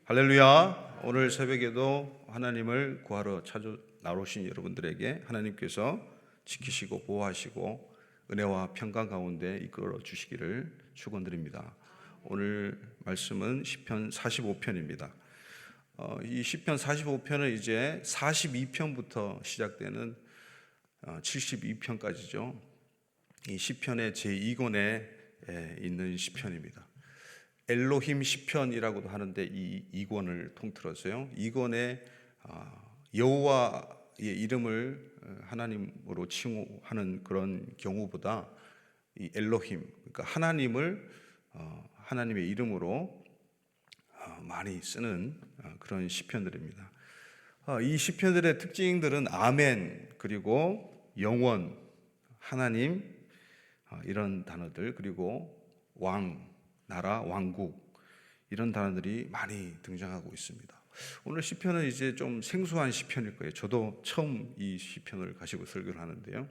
할렐루야. 오늘 새벽에도 하나님을 구하러 찾아 나오신 여러분들에게 하나님께서 지키시고 보호하시고 은혜와 평강 가운데 이끌어 주시기를 축원드립니다. 오늘 말씀은 시편 45편입니다. 이 시편 45편은 이제 42편부터 시작되는 72편까지죠. 이 시편의 제2권에 있는 시편입니다. 엘로힘 시편이라고도 하는데 이 2권을 통틀어서요. 2권에 여호와의 이름을 하나님으로 칭호하는 그런 경우보다 이 엘로힘, 그러니까 하나님을 하나님의 이름으로 많이 쓰는 그런 시편들입니다. 이 시편들의 특징들은 아멘, 그리고 영원, 하나님, 이런 단어들, 그리고 왕, 나라, 왕국, 이런 단어들이 많이 등장하고 있습니다. 오늘 시편은 이제 좀 생소한 시편일 거예요. 저도 처음 이 시편을 가지고 설교를 하는데요.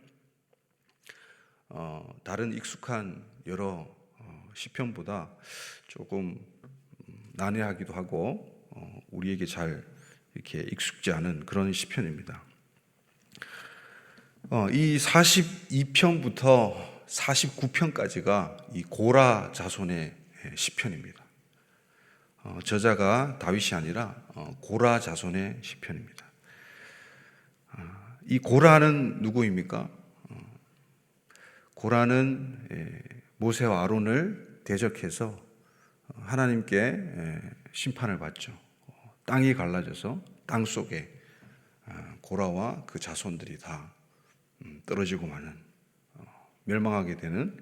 다른 익숙한 여러 시편보다 조금 난해하기도 하고 우리에게 잘 이렇게 익숙지 않은 그런 시편입니다. 이 42편부터 49편까지가 이 고라 자손의 시편입니다. 저자가 다윗이 아니라 고라 자손의 시편입니다. 이 고라는 누구입니까? 고라는 모세와 아론을 대적해서 하나님께 심판을 받죠. 땅이 갈라져서 땅 속에 고라와 그 자손들이 다 떨어지고 마는, 멸망하게 되는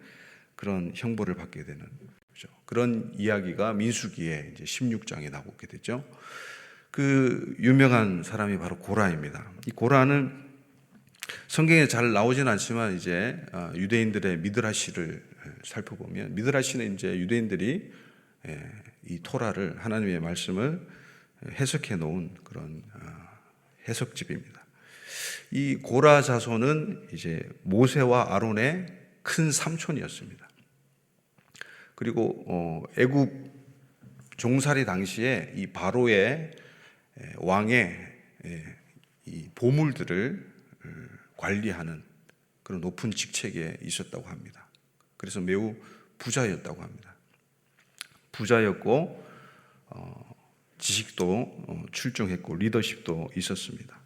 그런 형벌을 받게 되는 그런 이야기가 민수기에 이제 16장에 나오게 되죠. 그 유명한 사람이 바로 고라입니다. 이 고라는 성경에 잘 나오지는 않지만 이제 유대인들의 미드라시를 살펴보면 미드라시는 이제 유대인들이 이 토라를, 하나님의 말씀을 해석해 놓은 그런 해석집입니다. 이 고라 자손은 이제 모세와 아론의 큰 삼촌이었습니다. 그리고 애굽 종살이 당시에 이 바로의 왕의 이 보물들을 관리하는 그런 높은 직책에 있었다고 합니다. 그래서 매우 부자였다고 합니다. 부자였고 지식도 출중했고 리더십도 있었습니다.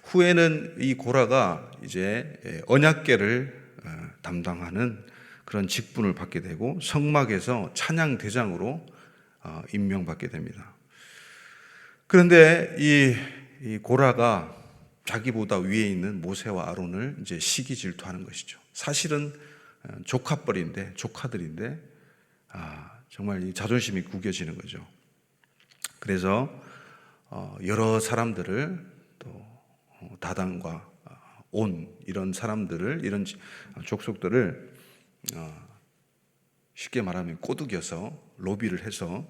후에는 이 고라가 이제 언약궤를 담당하는 그런 직분을 받게 되고 성막에서 찬양 대장으로 임명받게 됩니다. 그런데 이 고라가 자기보다 위에 있는 모세와 아론을 이제 시기 질투하는 것이죠. 사실은 조카들인데 정말 이 자존심이 구겨지는 거죠. 그래서 여러 사람들을 또 다단과 온 이런 사람들을, 이런 족속들을 쉽게 말하면 꼬드겨서 로비를 해서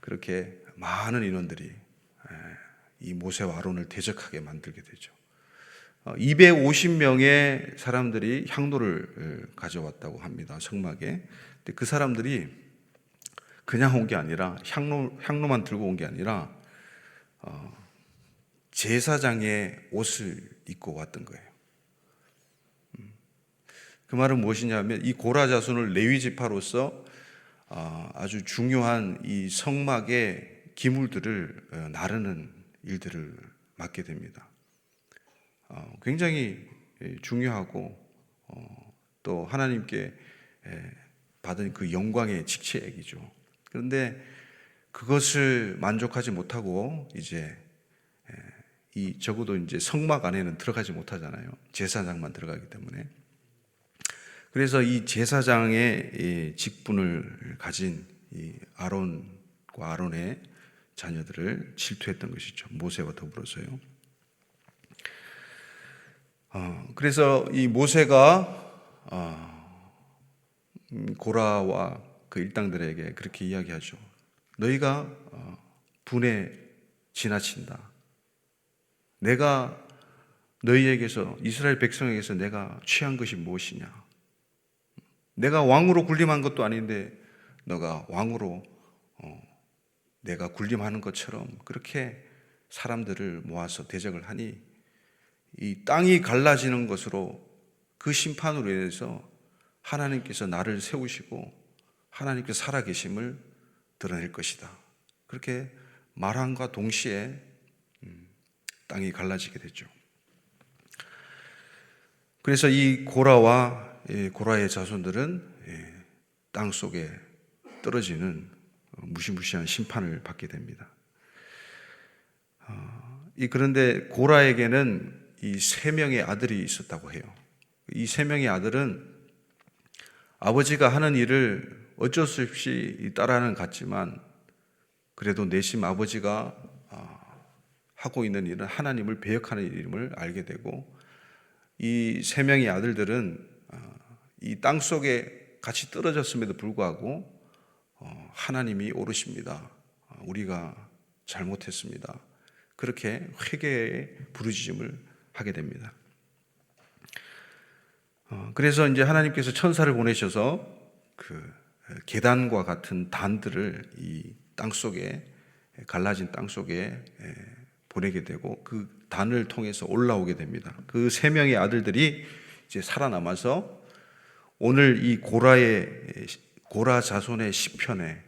그렇게 많은 인원들이 이 모세와 아론을 대적하게 만들게 되죠. 250명의 사람들이 향로를 가져왔다고 합니다. 성막에. 근데 그 사람들이 그냥 온 게 아니라 향로만 들고 온 게 아니라 제사장의 옷을 입고 왔던 거예요. 그 말은 무엇이냐면 이 고라 자손을 레위 지파로서 아주 중요한 이 성막의 기물들을 나르는 일들을 맡게 됩니다. 굉장히 중요하고 또 하나님께 받은 그 영광의 직책이죠. 그런데 그것을 만족하지 못하고 이제 적어도 이제 성막 안에는 들어가지 못하잖아요. 제사장만 들어가기 때문에. 그래서 이 제사장의 직분을 가진 이 아론과 아론의 자녀들을 질투했던 것이죠. 모세와 더불어서요. 그래서 이 모세가 고라와 그 일당들에게 그렇게 이야기하죠. 너희가 분에 지나친다. 내가 너희에게서, 이스라엘 백성에게서 내가 취한 것이 무엇이냐? 내가 왕으로 군림한 것도 아닌데 너가 왕으로 내가 군림하는 것처럼 그렇게 사람들을 모아서 대적을 하니 이 땅이 갈라지는 것으로 그 심판으로 인해서 하나님께서 나를 세우시고 하나님께서 살아계심을 드러낼 것이다. 그렇게 말함과 동시에 땅이 갈라지게 됐죠. 그래서 이 고라와 고라의 자손들은 땅 속에 떨어지는 무시무시한 심판을 받게 됩니다. 그런데 고라에게는 이 세 명의 아들이 있었다고 해요. 이 세 명의 아들은 아버지가 하는 일을 어쩔 수 없이 따라하는 것 같지만 그래도 내심 아버지가 하고 있는 일은 하나님을 배역하는 일임을 알게 되고 이 세 명의 아들들은 이 땅 속에 같이 떨어졌음에도 불구하고 하나님이 옳으십니다. 우리가 잘못했습니다. 그렇게 회개의 부르짖음을 하게 됩니다. 그래서 이제 하나님께서 천사를 보내셔서 그 계단과 같은 단들을 이 땅 속에 갈라진 땅 속에 보내게 되고 그 단을 통해서 올라오게 됩니다. 그 세 명의 아들들이 이제 살아남아서 오늘 이 고라 자손의 시편에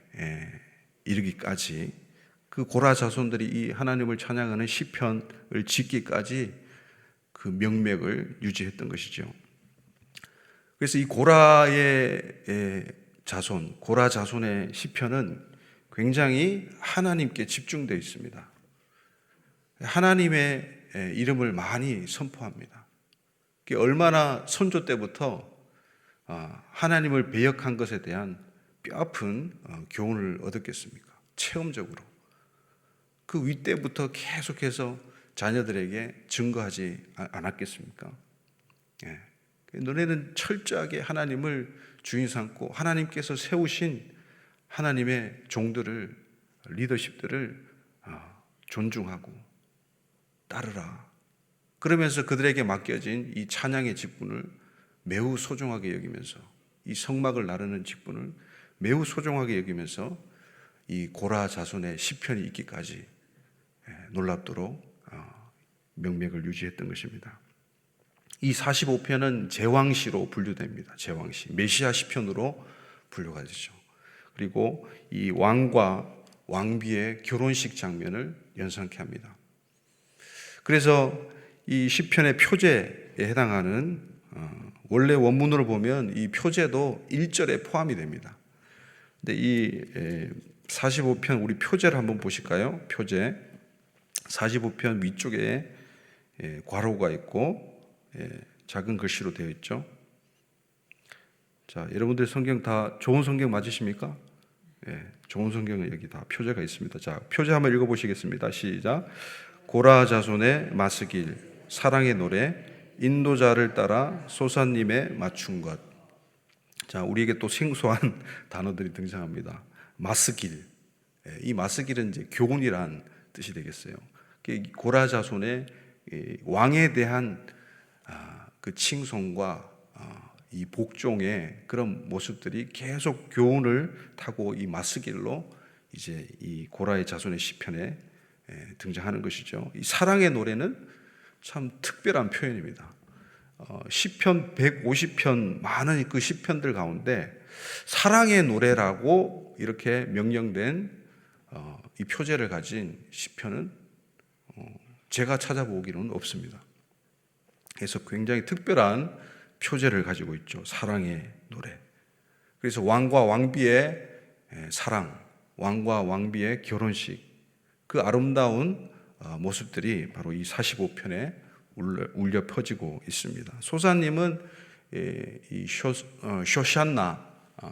이르기까지 그 고라 자손들이 이 하나님을 찬양하는 시편을 짓기까지 그 명맥을 유지했던 것이죠. 그래서 이 고라의 자손, 고라 자손의 시편은 굉장히 하나님께 집중되어 있습니다. 하나님의 이름을 많이 선포합니다. 얼마나 선조 때부터 하나님을 배역한 것에 대한 뼈아픈 교훈을 얻었겠습니까? 체험적으로. 그 윗때부터 계속해서 자녀들에게 증거하지 않았겠습니까? 너네는 철저하게 하나님을 주인 삼고 하나님께서 세우신 하나님의 종들을, 리더십들을 존중하고 따르라. 그러면서 그들에게 맡겨진 이 찬양의 직분을 매우 소중하게 여기면서 이 성막을 나르는 직분을 매우 소중하게 여기면서 이 고라 자손의 시편이 있기까지 놀랍도록 명맥을 유지했던 것입니다. 이 45편은 제왕시로 분류됩니다. 제왕시, 메시아 시편으로 분류가 되죠. 그리고 이 왕과 왕비의 결혼식 장면을 연상케 합니다. 그래서 이 시편의 표제에 해당하는 원래 원문으로 보면 이 표제도 1절에 포함이 됩니다. 근데 이 45편 우리 표제를 한번 보실까요? 표제 45편 위쪽에 괄호가 있고 작은 글씨로 되어 있죠. 자, 여러분들 성경 다 좋은 성경 맞으십니까? 좋은 성경은 여기 다 표제가 있습니다. 자, 표제 한번 읽어보시겠습니다. 시작. 고라 자손의 마스길, 사랑의 노래, 인도자를 따라 소사님의 맞춘 것. 자, 우리에게 또 생소한 단어들이 등장합니다. 마스길. 이 마스길은 이제 교훈이란 뜻이 되겠어요. 고라 자손의 왕에 대한 그 칭송과 이 복종의 그런 모습들이 계속 교훈을 타고 이 마스길로 이제 이 고라의 자손의 시편에 등장하는 것이죠. 이 사랑의 노래는 참 특별한 표현입니다. 시편 150편 많은 그 시편들 가운데 사랑의 노래라고 이렇게 명령된 이 표제를 가진 시편은 제가 찾아보기로는 없습니다. 그래서 굉장히 특별한 표제를 가지고 있죠. 사랑의 노래. 그래서 왕과 왕비의 사랑, 왕과 왕비의 결혼식, 그 아름다운 모습들이 바로 이 45편에 울려 퍼지고 있습니다. 소사님은 이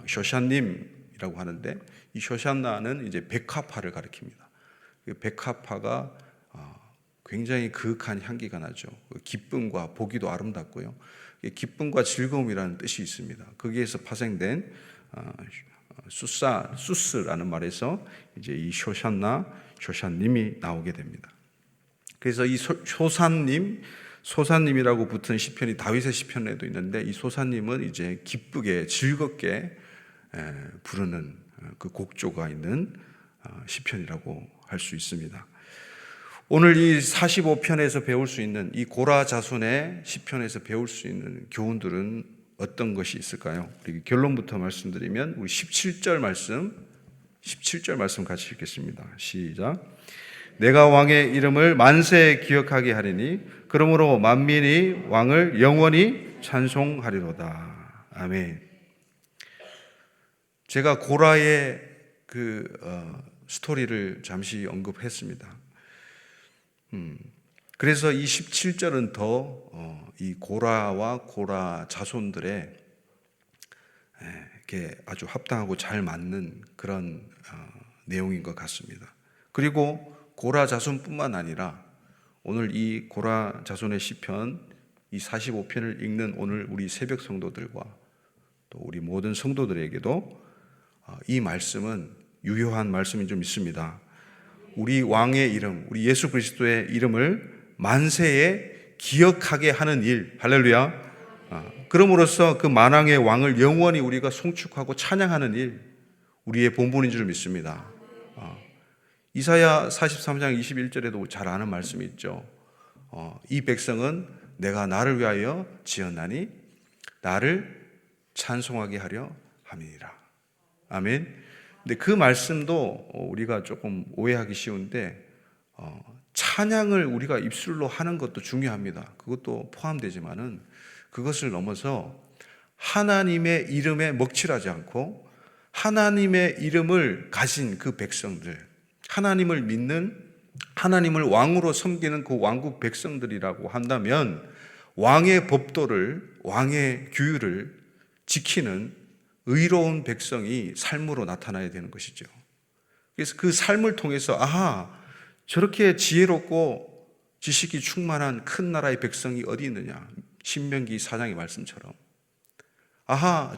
쇼샨님이라고 하는데 이 쇼샨나는 이제 백합화를 가리킵니다. 백합화가 굉장히 그윽한 향기가 나죠. 기쁨과 보기도 아름답고요. 기쁨과 즐거움이라는 뜻이 있습니다. 거기에서 파생된 수스라는 말에서 이제 이 쇼샨님이 나오게 됩니다. 그래서 이 소사님이라고 붙은 시편이 다윗의 시편에도 있는데 이 소사님은 이제 기쁘게 즐겁게 부르는 그 곡조가 있는 시편이라고 할 수 있습니다. 오늘 이 45편에서 배울 수 있는 이 고라 자손의 시편에서 배울 수 있는 교훈들은 어떤 것이 있을까요? 우리 결론부터 말씀드리면 우리 17절 말씀 같이 읽겠습니다. 시작. 내가 왕의 이름을 만세에 기억하게 하리니 그러므로 만민이 왕을 영원히 찬송하리로다. 아멘. 제가 고라의 스토리를 잠시 언급했습니다. 그래서 이 17절은 더 이 고라와 고라 자손들의 이렇게 아주 합당하고 잘 맞는 그런 내용인 것 같습니다. 그리고 고라 자손뿐만 아니라 오늘 이 고라 자손의 시편 이 45편을 읽는 오늘 우리 새벽 성도들과 또 우리 모든 성도들에게도 이 말씀은 유효한 말씀인 줄 믿습니다. 우리 왕의 이름, 우리 예수 그리스도의 이름을 만세에 기억하게 하는 일, 할렐루야. 그럼으로써 그 만왕의 왕을 영원히 우리가 송축하고 찬양하는 일, 우리의 본분인 줄 믿습니다. 이사야 43장 21절에도 잘 아는 말씀이 있죠. 이 백성은 내가 나를 위하여 지었나니 나를 찬송하게 하려 함이니라. 아멘. 근데 그 말씀도 우리가 조금 오해하기 쉬운데 찬양을 우리가 입술로 하는 것도 중요합니다. 그것도 포함되지만은 그것을 넘어서 하나님의 이름에 먹칠하지 않고 하나님의 이름을 가진 그 백성들, 하나님을 믿는, 하나님을 왕으로 섬기는 그 왕국 백성들이라고 한다면 왕의 법도를, 왕의 규율을 지키는 의로운 백성이 삶으로 나타나야 되는 것이죠. 그래서 그 삶을 통해서 저렇게 지혜롭고 지식이 충만한 큰 나라의 백성이 어디 있느냐, 신명기 4장의 말씀처럼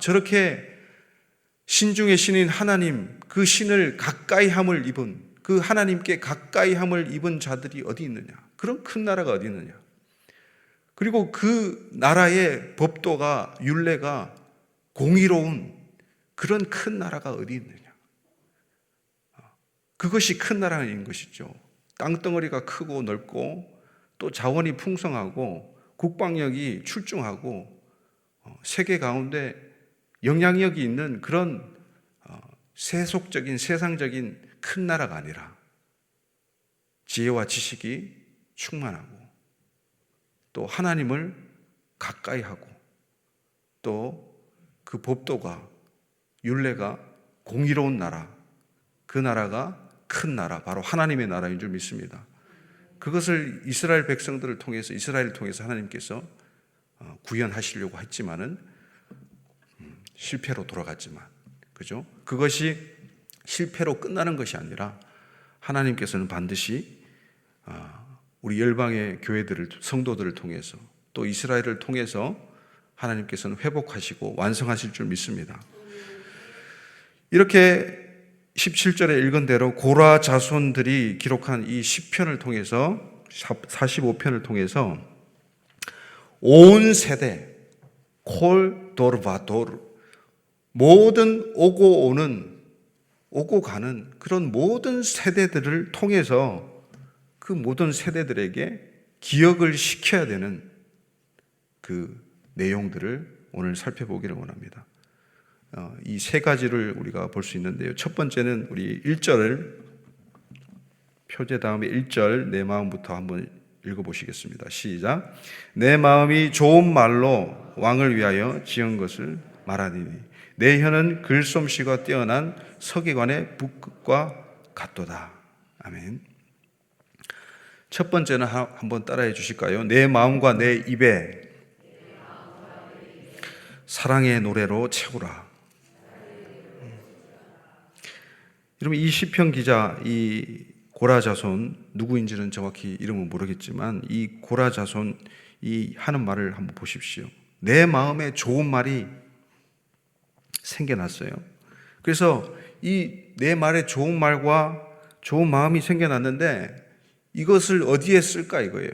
저렇게 신중의 신인 하나님, 그 신을 가까이 함을 입은, 그 하나님께 가까이 함을 입은 자들이 어디 있느냐, 그런 큰 나라가 어디 있느냐, 그리고 그 나라의 법도가, 율례가 공의로운 그런 큰 나라가 어디 있느냐, 그것이 큰 나라인 것이죠. 땅덩어리가 크고 넓고 또 자원이 풍성하고 국방력이 출중하고 세계 가운데 영향력이 있는 그런 세속적인 세상적인 큰 나라가 아니라 지혜와 지식이 충만하고 또 하나님을 가까이 하고 또 그 법도가 율례가 공의로운 나라, 그 나라가 큰 나라, 바로 하나님의 나라인 줄 믿습니다. 그것을 이스라엘 백성들을 통해서, 이스라엘을 통해서 하나님께서 구현하시려고 했지만은 실패로 돌아갔지만, 그죠? 그것이 실패로 끝나는 것이 아니라 하나님께서는 반드시 우리 열방의 교회들을, 성도들을 통해서 또 이스라엘을 통해서 하나님께서는 회복하시고 완성하실 줄 믿습니다. 이렇게 17절에 읽은 대로 고라 자손들이 기록한 이 시편을 통해서, 45편을 통해서 온 세대, 콜 도르바도르, 모든 오고 오는, 오고 가는 그런 모든 세대들을 통해서 그 모든 세대들에게 기억을 시켜야 되는 그 내용들을 오늘 살펴보기를 원합니다. 이 세 가지를 우리가 볼 수 있는데요. 첫 번째는 우리 1절을, 표제 다음에 1절 내 마음부터 한번 읽어보시겠습니다. 시작. 내 마음이 좋은 말로 왕을 위하여 지은 것을 말하니 내 혀는 글솜씨가 뛰어난 서기관의 붓끝과 같도다. 아멘. 첫 번째는 한번 따라해 주실까요? 내 마음과 내 입에 사랑의 노래로 채우라. 여러분, 이 시편 기자, 이 고라 자손, 누구인지는 정확히 이름은 모르겠지만 이 고라 자손 이 하는 말을 한번 보십시오. 내 마음에 좋은 말이 생겨났어요. 그래서 이 내 말에 좋은 말과 좋은 마음이 생겨났는데 이것을 어디에 쓸까 이거예요.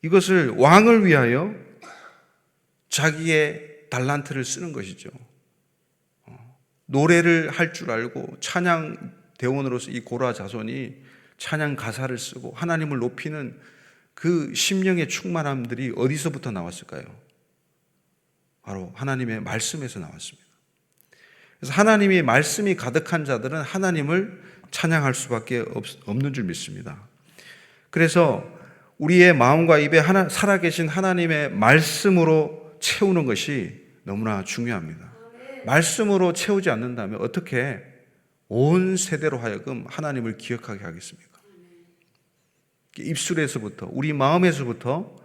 이것을 왕을 위하여 자기의 달란트를 쓰는 것이죠. 노래를 할 줄 알고 찬양 대원으로서 이 고라 자손이 찬양 가사를 쓰고 하나님을 높이는 그 심령의 충만함들이 어디서부터 나왔을까요? 바로 하나님의 말씀에서 나왔습니다. 그래서 하나님의 말씀이 가득한 자들은 하나님을 찬양할 수밖에 없는 줄 믿습니다. 그래서 우리의 마음과 입에 살아계신 하나님의 말씀으로 채우는 것이 너무나 중요합니다. 말씀으로 채우지 않는다면 어떻게 온 세대로 하여금 하나님을 기억하게 하겠습니까? 입술에서부터, 우리 마음에서부터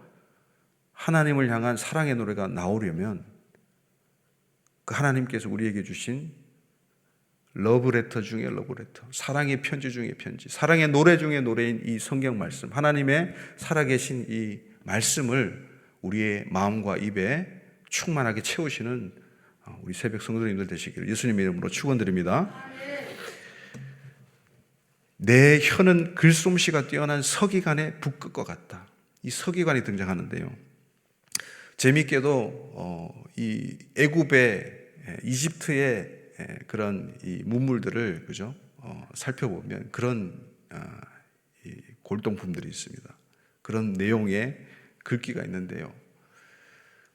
하나님을 향한 사랑의 노래가 나오려면 그 하나님께서 우리에게 주신 러브레터 중에 러브레터, 사랑의 편지 중에 편지, 사랑의 노래 중에 노래인 이 성경 말씀, 하나님의 살아계신 이 말씀을 우리의 마음과 입에 충만하게 채우시는 우리 새벽 성도님들 되시기를 예수님의 이름으로 축원드립니다. 내 혀는 글솜씨가 뛰어난 서기관의 붓끝과 같다. 이 서기관이 등장하는데요. 재미있게도 이 애굽의 이집트의 그런 이 문물들을 그죠? 살펴보면 그런 이 골동품들이 있습니다. 그런 내용의 글귀가 있는데요.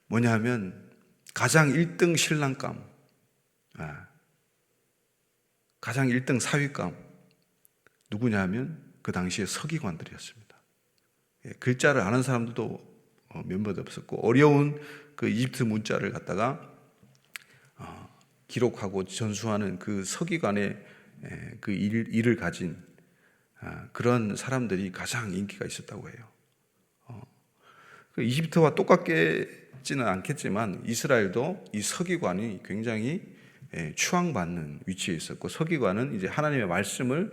뭐냐 하면 가장 1등 신랑감, 가장 1등 사위감 누구냐 하면 그 당시에 서기관들이었습니다. 글자를 아는 사람들도 몇몇 없었고 어려운 그 이집트 문자를 갖다가 기록하고 전수하는 그 서기관의 그 일을 가진 그런 사람들이 가장 인기가 있었다고 해요. 그 이집트와 똑같지는 않겠지만 이스라엘도 이 서기관이 굉장히 추앙받는 위치에 있었고 서기관은 이제 하나님의 말씀을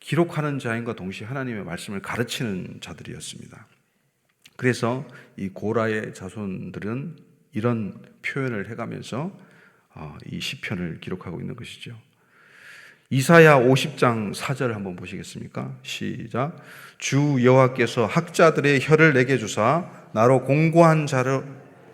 기록하는 자인과 동시에 하나님의 말씀을 가르치는 자들이었습니다. 그래서 이 고라의 자손들은 이런 표현을 해가면서 이 시편을 기록하고 있는 것이죠. 이사야 50장 4절 한번 보시겠습니까? 시작. 주 여호와께서 학자들의 혀를 내게 주사 나로 공고한 자를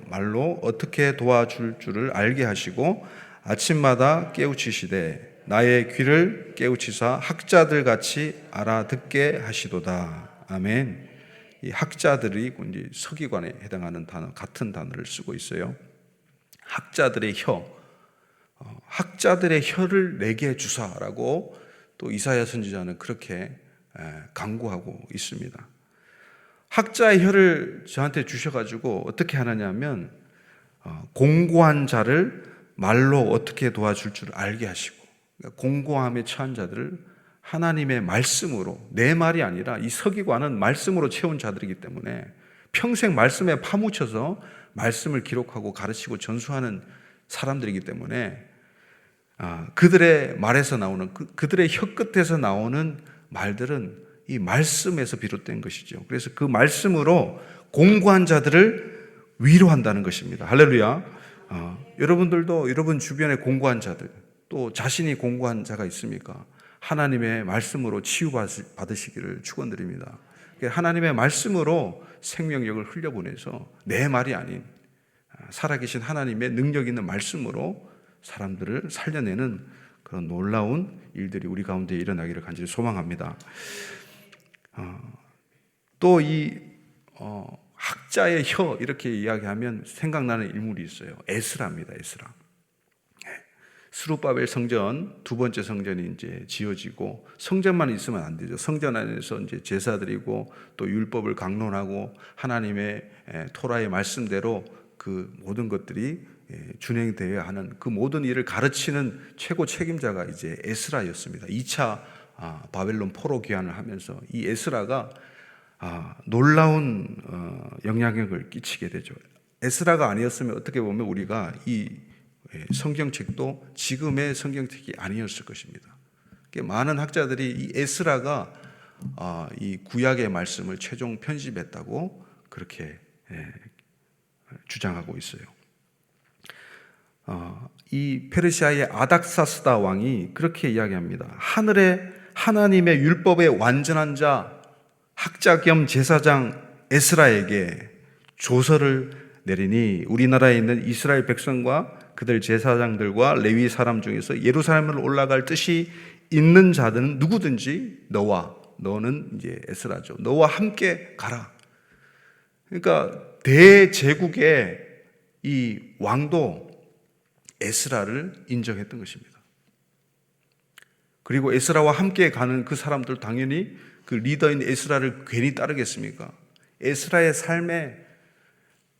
말로 어떻게 도와줄 줄을 알게 하시고 아침마다 깨우치시되 나의 귀를 깨우치사 학자들 같이 알아듣게 하시도다. 아멘. 이 학자들이 이제 서기관에 해당하는 단어, 같은 단어를 쓰고 있어요. 학자들의 혀, 학자들의 혀를 내게 주사라고 또 이사야 선지자는 그렇게 강구하고 있습니다. 학자의 혀를 저한테 주셔가지고 어떻게 하느냐면 공고한 자를 말로 어떻게 도와줄 줄 알게 하시고, 그러니까 공고함에 처한 자들을 하나님의 말씀으로, 내 말이 아니라 이 서기관은 말씀으로 채운 자들이기 때문에 평생 말씀에 파묻혀서 말씀을 기록하고 가르치고 전수하는 사람들이기 때문에 그들의 말에서 나오는 그들의 혀끝에서 나오는 말들은 이 말씀에서 비롯된 것이죠. 그래서 그 말씀으로 공고한 자들을 위로한다는 것입니다. 할렐루야. 여러분들도 여러분 주변에 공고한 자들, 또 자신이 공고한 자가 있습니까? 하나님의 말씀으로 치유받으시기를 축원드립니다. 하나님의 말씀으로 생명력을 흘려보내서 내 말이 아닌 살아계신 하나님의 능력 있는 말씀으로 사람들을 살려내는 그런 놀라운 일들이 우리 가운데 일어나기를 간절히 소망합니다. 또 이 학자의 혀 이렇게 이야기하면 생각나는 인물이 있어요. 에스라입니다. 에스라. 스룹바벨 성전, 두 번째 성전이 이제 지어지고 성전만 있으면 안 되죠. 성전 안에서 이제 제사 드리고 또 율법을 강론하고 하나님의 토라의 말씀대로 그 모든 것들이 준행되어야 하는 그 모든 일을 가르치는 최고 책임자가 이제 에스라였습니다. 2차 바벨론 포로 귀환을 하면서 이 에스라가 놀라운 영향력을 끼치게 되죠. 에스라가 아니었으면 어떻게 보면 우리가 이 성경책도 지금의 성경책이 아니었을 것입니다. 많은 학자들이 이 에스라가 이 구약의 말씀을 최종 편집했다고 그렇게 주장하고 있어요. 이 페르시아의 아닥사스다 왕이 그렇게 이야기합니다. 하늘에 하나님의 율법의 완전한 자 학자 겸 제사장 에스라에게 조서를 내리니 우리나라에 있는 이스라엘 백성과 그들 제사장들과 레위 사람 중에서 예루살렘을 올라갈 뜻이 있는 자들은 누구든지 너는 이제 에스라죠. 너와 함께 가라. 그러니까 대제국의 이 왕도 에스라를 인정했던 것입니다. 그리고 에스라와 함께 가는 그 사람들 당연히 그 리더인 에스라를 괜히 따르겠습니까? 에스라의 삶에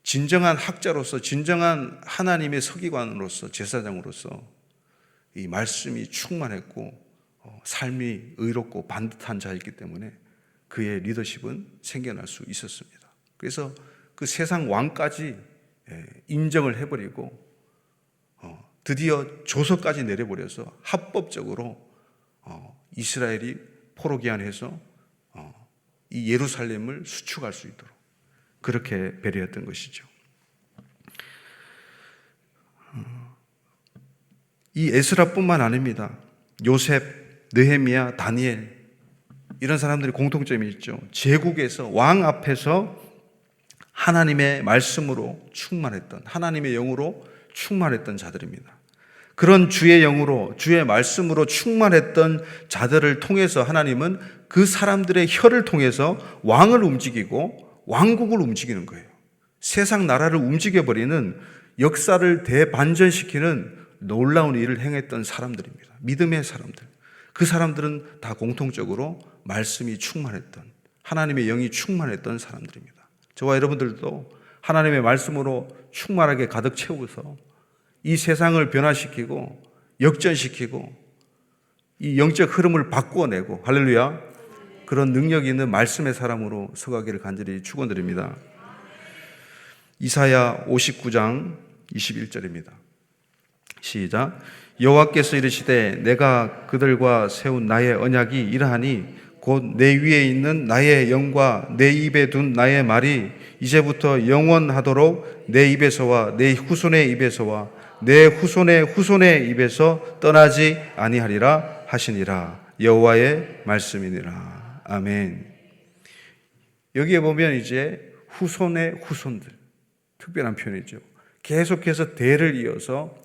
진정한 학자로서, 진정한 하나님의 서기관으로서, 제사장으로서 이 말씀이 충만했고 삶이 의롭고 반듯한 자였기 때문에 그의 리더십은 생겨날 수 있었습니다. 그래서 그 세상 왕까지 인정을 해버리고 드디어 조서까지 내려버려서 합법적으로 이스라엘이 포로기한해서 이 예루살렘을 수축할 수 있도록 그렇게 배려했던 것이죠. 이 에스라뿐만 아닙니다. 요셉, 느헤미야, 다니엘 이런 사람들이 공통점이 있죠. 제국에서 왕 앞에서 하나님의 말씀으로 충만했던, 하나님의 영으로 충만했던 자들입니다. 그런 주의 영으로, 주의 말씀으로 충만했던 자들을 통해서 하나님은 그 사람들의 혀를 통해서 왕을 움직이고 왕국을 움직이는 거예요. 세상 나라를 움직여버리는, 역사를 대반전시키는 놀라운 일을 행했던 사람들입니다. 믿음의 사람들. 그 사람들은 다 공통적으로 말씀이 충만했던, 하나님의 영이 충만했던 사람들입니다. 저와 여러분들도 하나님의 말씀으로 충만하게 가득 채워서 이 세상을 변화시키고 역전시키고 이 영적 흐름을 바꾸어내고, 할렐루야, 그런 능력이 있는 말씀의 사람으로 서가기를 간절히 축원드립니다. 이사야 59장 21절입니다. 시작. 여호와께서 이르시되 내가 그들과 세운 나의 언약이 이러하니 곧 내 위에 있는 나의 영과 내 입에 둔 나의 말이 이제부터 영원하도록 내 입에서와 내 후손의 입에서와 내 후손의 후손의 입에서 떠나지 아니하리라 하시니라. 여호와의 말씀이니라. 아멘. 여기에 보면 이제 후손의 후손들, 특별한 표현이죠. 계속해서 대를 이어서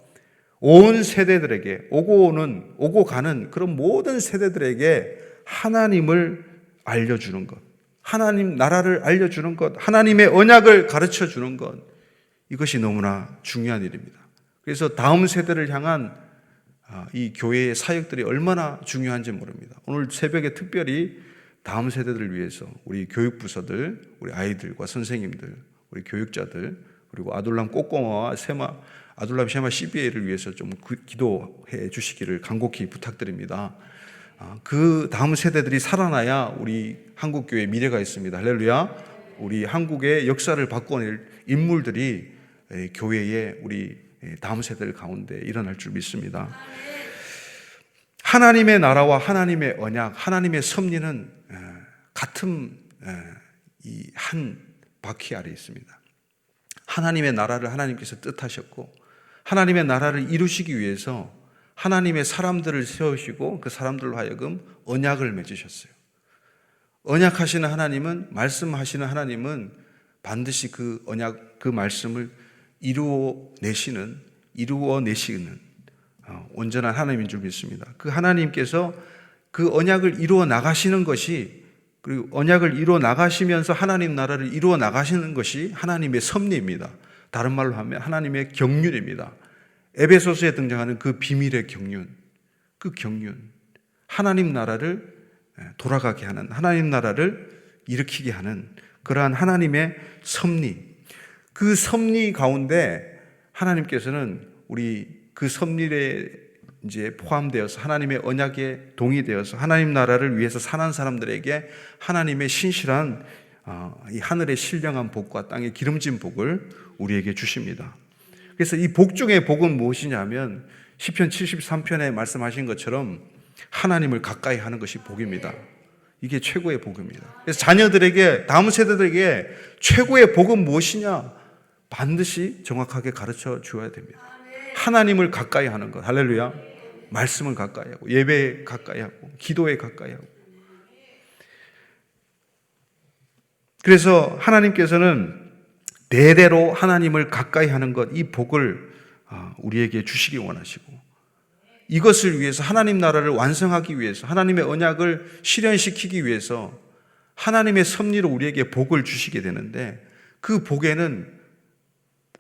온 세대들에게, 오고 가는 그런 모든 세대들에게 하나님을 알려주는 것, 하나님 나라를 알려주는 것, 하나님의 언약을 가르쳐 주는 것, 이것이 너무나 중요한 일입니다. 그래서 다음 세대를 향한 이 교회의 사역들이 얼마나 중요한지 모릅니다. 오늘 새벽에 특별히 다음 세대들을 위해서 우리 교육부서들, 우리 아이들과 선생님들, 우리 교육자들, 그리고 아둘람 꼬꼬마와 아둘람 쉐마 CBA를 위해서 좀 기도해 주시기를 간곡히 부탁드립니다. 그 다음 세대들이 살아나야 우리 한국교회의 미래가 있습니다. 할렐루야. 우리 한국의 역사를 바꿔낼 인물들이 교회의 우리 다음 세대들 가운데 일어날 줄 믿습니다. 하나님의 나라와 하나님의 언약, 하나님의 섭리는 같은 이 한 바퀴 아래 있습니다. 하나님의 나라를 하나님께서 뜻하셨고, 하나님의 나라를 이루시기 위해서 하나님의 사람들을 세우시고 그 사람들로 하여금 언약을 맺으셨어요. 언약하시는 하나님은, 말씀하시는 하나님은 반드시 그 언약, 그 말씀을 이루어내시는 온전한 하나님인 줄 믿습니다. 그 하나님께서 그 언약을 이루어 나가시는 것이, 그리고 언약을 이루어 나가시면서 하나님 나라를 이루어 나가시는 것이 하나님의 섭리입니다. 다른 말로 하면 하나님의 경륜입니다. 에베소서에 등장하는 그 비밀의 경륜, 그 경륜, 하나님 나라를 돌아가게 하는, 하나님 나라를 일으키게 하는 그러한 하나님의 섭리, 그 섭리 가운데 하나님께서는 우리 그 섭리에 이제 포함되어서 하나님의 언약에 동의되어서 하나님 나라를 위해서 사는 사람들에게 하나님의 신실한 이 하늘의 신령한 복과 땅의 기름진 복을 우리에게 주십니다. 그래서 이 복 중의 복은 무엇이냐면 시편 73편에 말씀하신 것처럼 하나님을 가까이 하는 것이 복입니다. 이게 최고의 복입니다. 그래서 자녀들에게, 다음 세대들에게 최고의 복은 무엇이냐? 반드시 정확하게 가르쳐 주어야 됩니다. 하나님을 가까이 하는 것. 할렐루야. 말씀을 가까이 하고, 예배에 가까이 하고, 기도에 가까이 하고. 그래서 하나님께서는 대대로 하나님을 가까이 하는 것, 이 복을 우리에게 주시기 원하시고, 이것을 위해서 하나님 나라를 완성하기 위해서 하나님의 언약을 실현시키기 위해서 하나님의 섭리로 우리에게 복을 주시게 되는데 그 복에는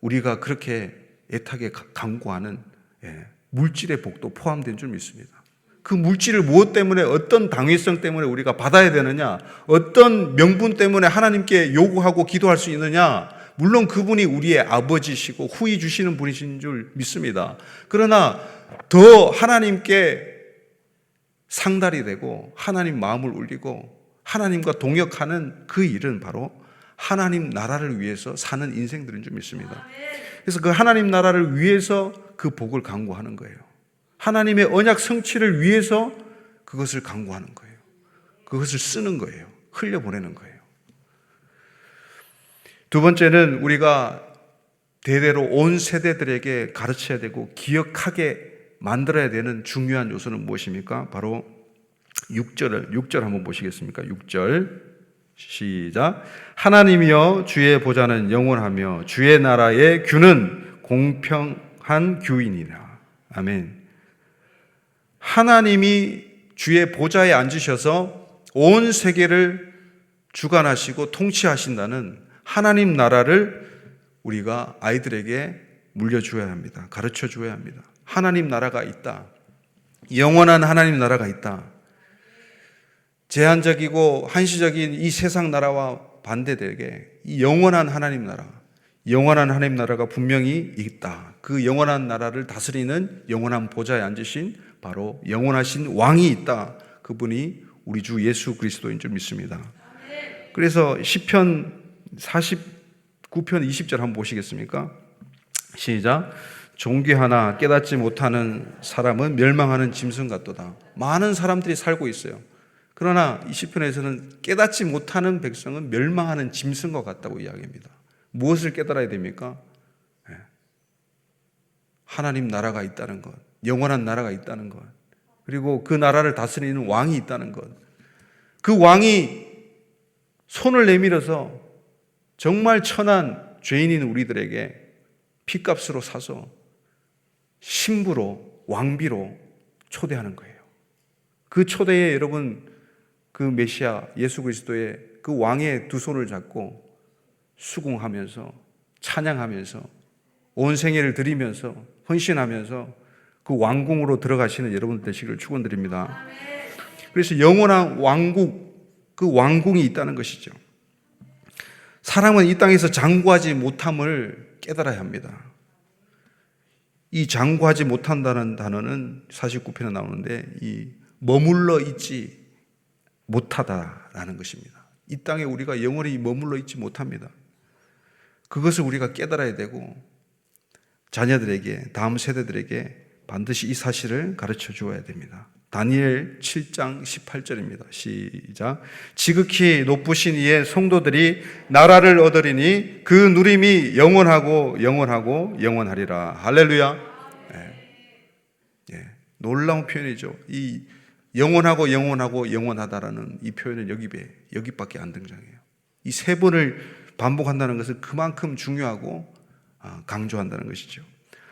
우리가 그렇게 애타게 강구하는 물질의 복도 포함된 줄 믿습니다. 그 물질을 무엇 때문에 어떤 당위성 때문에 우리가 받아야 되느냐, 어떤 명분 때문에 하나님께 요구하고 기도할 수 있느냐, 물론 그분이 우리의 아버지시고 후히 주시는 분이신 줄 믿습니다. 그러나 더 하나님께 상달이 되고 하나님 마음을 울리고 하나님과 동역하는 그 일은 바로 하나님 나라를 위해서 사는 인생들인 줄 믿습니다. 그래서 그 하나님 나라를 위해서 그 복을 강구하는 거예요. 하나님의 언약 성취를 위해서 그것을 강구하는 거예요. 그것을 쓰는 거예요. 흘려보내는 거예요. 두 번째는 우리가 대대로 온 세대들에게 가르쳐야 되고 기억하게 만들어야 되는 중요한 요소는 무엇입니까? 바로 6절 한번 보시겠습니까? 6절 시작. 하나님이여 주의 보좌는 영원하며 주의 나라의 규는 공평한 규이니라. 아멘. 하나님이 주의 보좌에 앉으셔서 온 세계를 주관하시고 통치하신다는 하나님 나라를 우리가 아이들에게 물려주어야 합니다. 가르쳐 주어야 합니다. 하나님 나라가 있다. 영원한 하나님 나라가 있다. 제한적이고 한시적인 이 세상 나라와 반대되게 이 영원한 하나님 나라가 분명히 있다. 그 영원한 나라를 다스리는 영원한 보좌에 앉으신 바로 영원하신 왕이 있다. 그분이 우리 주 예수 그리스도인 줄 믿습니다. 그래서 시편 49편 20절 한번 보시겠습니까? 시작. 존귀하나 깨닫지 못하는 사람은 멸망하는 짐승 같도다. 많은 사람들이 살고 있어요. 그러나 이 시편에서는 깨닫지 못하는 백성은 멸망하는 짐승과 같다고 이야기합니다. 무엇을 깨달아야 됩니까? 하나님 나라가 있다는 것, 영원한 나라가 있다는 것, 그리고 그 나라를 다스리는 왕이 있다는 것. 그 왕이 손을 내밀어서 정말 천한 죄인인 우리들에게 핏값으로 사서 신부로 왕비로 초대하는 거예요. 그 초대에 여러분 그 메시아 예수 그리스도의 그 왕의 두 손을 잡고 수궁하면서 찬양하면서 온 생애를 드리면서 헌신하면서 그 왕궁으로 들어가시는 여러분 되시기를 축원드립니다. 그래서 영원한 왕국, 그 왕궁이 있다는 것이죠. 사람은 이 땅에서 장구하지 못함을 깨달아야 합니다. 이 장구하지 못한다는 단어는 49편에 나오는데 이 머물러 있지 못하다라는 것입니다. 이 땅에 우리가 영원히 머물러 있지 못합니다. 그것을 우리가 깨달아야 되고 자녀들에게, 다음 세대들에게 반드시 이 사실을 가르쳐 주어야 됩니다. 다니엘 7장 18절입니다. 시작. 지극히 높으신 이의 성도들이 나라를 얻으리니 그 누림이 영원하고 영원하리라. 할렐루야. 놀라운 표현이죠. 이 영원하고 영원하다라는 이 표현은 여기밖에 안 등장해요. 이 세 번을 반복한다는 것은 그만큼 중요하고 강조한다는 것이죠.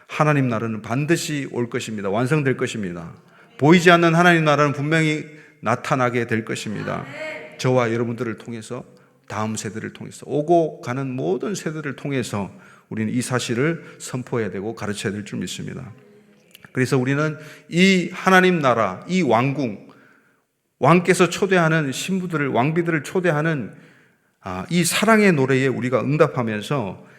하나님 나라는 반드시 올 것입니다. 완성될 것입니다. 보이지 않는 하나님 나라는 분명히 나타나게 될 것입니다. 저와 여러분들을 통해서, 다음 세대를 통해서, 오고 가는 모든 세대를 통해서 우리는 이 사실을 선포해야 되고 가르쳐야 될 줄 믿습니다. 그래서 우리는 이 하나님 나라, 이 왕궁, 왕께서 초대하는 신부들을, 왕비들을 초대하는 이 사랑의 노래에 우리가 응답하면서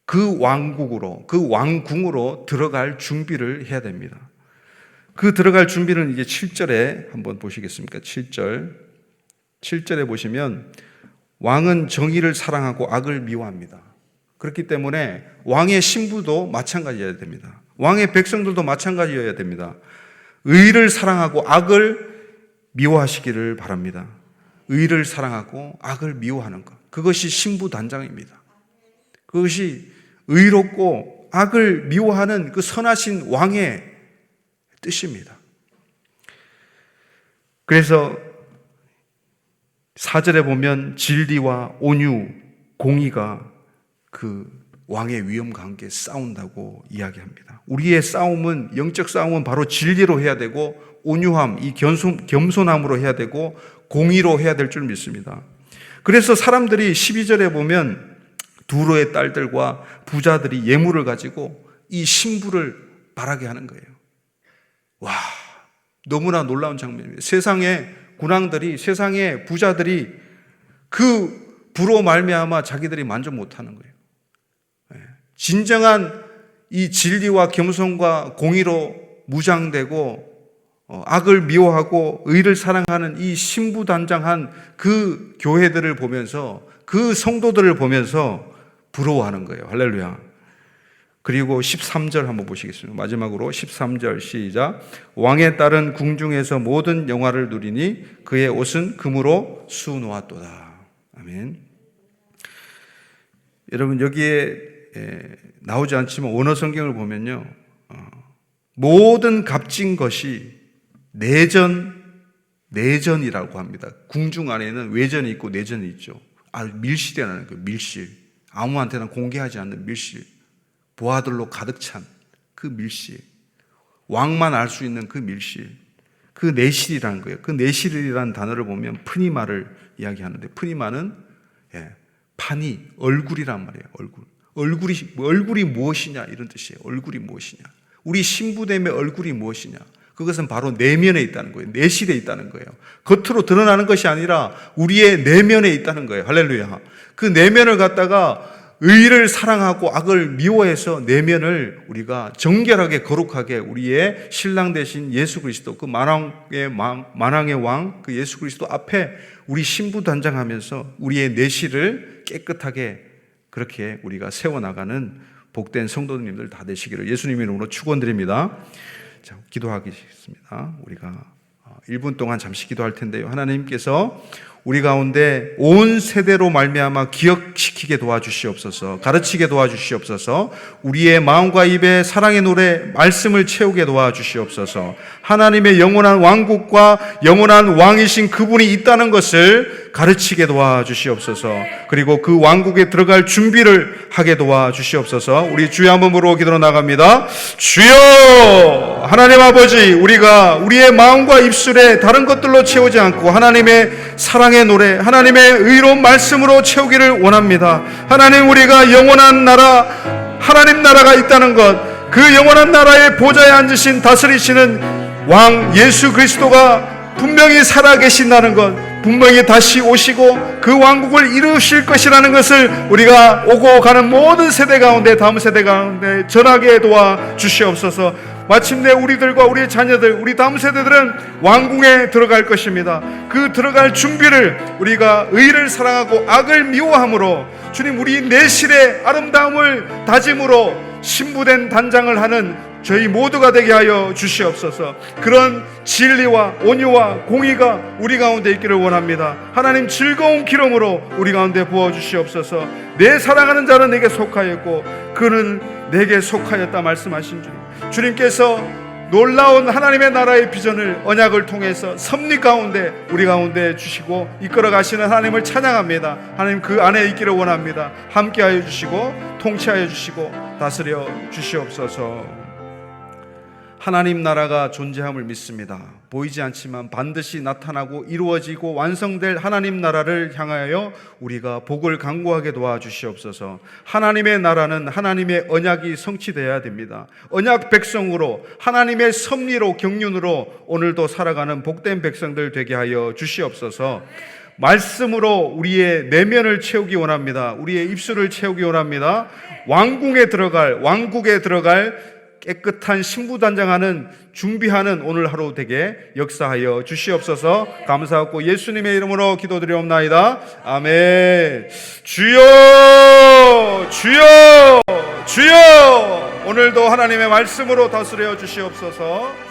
그 왕국으로, 그 왕궁으로 들어갈 준비를 해야 됩니다. 그 들어갈 준비는 이제 7절에 한번 보시겠습니까? 7절에 보시면 왕은 정의를 사랑하고 악을 미워합니다. 그렇기 때문에 왕의 신부도 마찬가지여야 됩니다. 왕의 백성들도 마찬가지여야 됩니다. 의를 사랑하고 악을 미워하시기를 바랍니다. 의를 사랑하고 악을 미워하는 것, 그것이 신부 단장입니다. 그것이 의롭고 악을 미워하는 그 선하신 왕의 뜻입니다. 그래서 4절에 보면 진리와 온유, 공의가 그 왕의 위엄과 함께 싸운다고 이야기합니다. 우리의 싸움은, 영적 싸움은 바로 진리로 해야 되고, 온유함, 이 겸손함으로 해야 되고, 공의로 해야 될 줄 믿습니다. 그래서 사람들이 12절에 보면 두로의 딸들과 부자들이 예물을 가지고 이 신부를 바라게 하는 거예요. 와, 너무나 놀라운 장면입니다. 세상의 군왕들이, 세상의 부자들이 그 부로 말미암아 자기들이 만족 못하는 거예요. 진정한 이 진리와 겸손과 공의로 무장되고 악을 미워하고 의를 사랑하는 이 신부단장한 그 교회들을 보면서, 그 성도들을 보면서 부러워하는 거예요. 할렐루야. 그리고 13절 한번 보시겠습니다. 마지막으로 13절 시작. 왕의 딸은 궁중에서 모든 영화를 누리니 그의 옷은 금으로 수놓았도다. 아멘. 여러분, 여기에 나오지 않지만 원어 성경을 보면요, 모든 값진 것이 내전이라고 합니다. 궁중 안에는 외전이 있고 내전이 있죠. 밀실이라는 거예요. 밀실. 아무한테나 공개하지 않는 밀실. 부하들로 가득 찬 그 밀실. 왕만 알 수 있는 그 밀실. 그 내실이라는 거예요. 그 내실이라는 단어를 보면 프니마를 이야기하는데, 프니마는 판이, 얼굴이란 말이에요. 얼굴이 무엇이냐, 이런 뜻이에요. 얼굴이 무엇이냐. 우리 신부됨의 얼굴이 무엇이냐. 그것은 바로 내면에 있다는 거예요. 내실에 있다는 거예요. 겉으로 드러나는 것이 아니라 우리의 내면에 있다는 거예요. 할렐루야. 그 내면을 갖다가 의를 사랑하고 악을 미워해서 내면을 우리가 정결하게 거룩하게 우리의 신랑 되신 예수 그리스도, 그 만왕의 왕, 그 예수 그리스도 앞에 우리 신부 단장하면서 우리의 내실을 깨끗하게 그렇게 우리가 세워나가는 복된 성도님들 다 되시기를 예수님 이름으로 축원드립니다. 자, 기도하겠습니다. 우리가 1분 동안 잠시 기도할 텐데요. 하나님께서 우리 가운데 온 세대로 말미암아 기억시키게 도와주시옵소서, 가르치게 도와주시옵소서, 우리의 마음과 입에 사랑의 노래, 말씀을 채우게 도와주시옵소서, 하나님의 영원한 왕국과 영원한 왕이신 그분이 있다는 것을 가르치게 도와주시옵소서, 그리고 그 왕국에 들어갈 준비를 하게 도와주시옵소서. 우리 주여 한번 부르고 기도로 나갑니다. 주여! 하나님 아버지, 우리가 우리의 마음과 입술에 다른 것들로 채우지 않고 하나님의 사랑의 노래, 하나님의 의로운 말씀으로 채우기를 원합니다. 하나님, 우리가 영원한 나라, 하나님 나라가 있다는 것, 그 영원한 나라의 보좌에 앉으신 다스리시는 왕 예수 그리스도가 분명히 살아계신다는 것, 분명히 다시 오시고 그 왕국을 이루실 것이라는 것을 우리가 오고 가는 모든 세대 가운데, 다음 세대 가운데 전하게 도와주시옵소서. 마침내 우리들과 우리의 자녀들, 우리 다음 세대들은 왕궁에 들어갈 것입니다. 그 들어갈 준비를 우리가 의를 사랑하고 악을 미워함으로, 주님, 우리 내실의 아름다움을 다짐으로 신부된 단장을 하는 저희 모두가 되게 하여 주시옵소서. 그런 진리와 온유와 공의가 우리 가운데 있기를 원합니다. 하나님, 즐거운 기름으로 우리 가운데 부어주시옵소서. 내 사랑하는 자는 내게 속하였고 그는 내게 속하였다 말씀하신 주님께서 놀라운 하나님의 나라의 비전을 언약을 통해서 섭리 가운데 우리 가운데 주시고 이끌어 가시는 하나님을 찬양합니다. 하나님, 그 안에 있기를 원합니다. 함께하여 주시고 통치하여 주시고 다스려 주시옵소서. 하나님 나라가 존재함을 믿습니다. 보이지 않지만 반드시 나타나고 이루어지고 완성될 하나님 나라를 향하여 우리가 복을 강구하게 도와주시옵소서. 하나님의 나라는 하나님의 언약이 성취되어야 됩니다. 언약 백성으로, 하나님의 섭리로, 경륜으로 오늘도 살아가는 복된 백성들 되게 하여 주시옵소서. 말씀으로 우리의 내면을 채우기 원합니다. 우리의 입술을 채우기 원합니다. 왕국에 들어갈 깨끗한 신부단장하는 준비하는 오늘 하루 되게 역사하여 주시옵소서. 감사하고 예수님의 이름으로 기도드리옵나이다. 아멘. 주여, 주여, 주여. 오늘도 하나님의 말씀으로 다스려 주시옵소서.